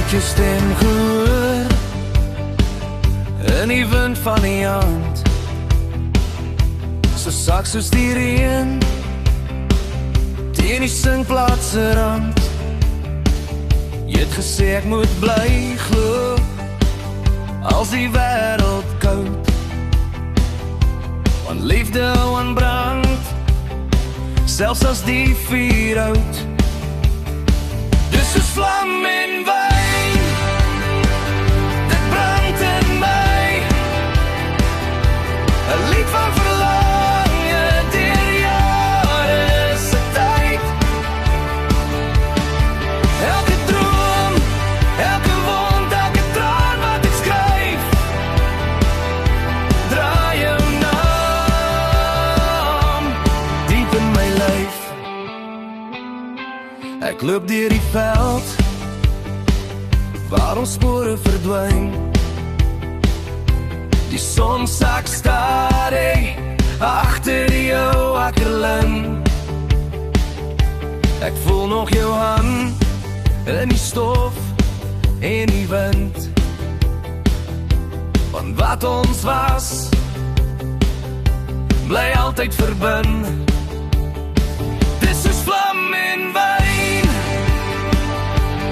jou stem gehoor in die wind van die aand, so sak soos die reën teen die singplaatse rand. Jy het gesê ek moet bly glo als die wêreld koud, want liefde ontbrand selfs as die vuur hout. Dis soos vlam en wyn, dit brand in my, 'n lied van verlange deur jare se tyd. Elke droom, elke wond, elke traan wat ek skryf, draai jou naam diep in my lyf. Ek loop deur die veld waar ons spore verdwyn, die son sak stadig agter jou akkerlyn. Ek voel nog jou hand in die stof en die wind, want wat ons was bly altyd verbind. Dis soos vlam en wyn,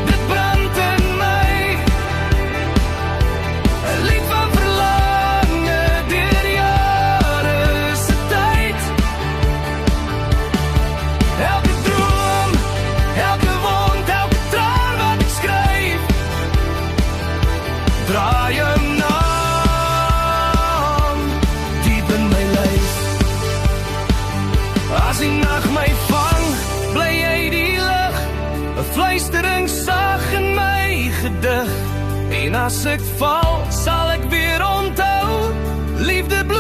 dit brand in my, 'n lied van verlange deur jare se tyd. Elke droom, elke wond, elke traan wat ek skryf, draai jou naam diep in my lyf. As die nag my vang, bly jy die lig, 'n fluistering sag in my gedig. En as ek val, sal ek weer onthou, liefde bly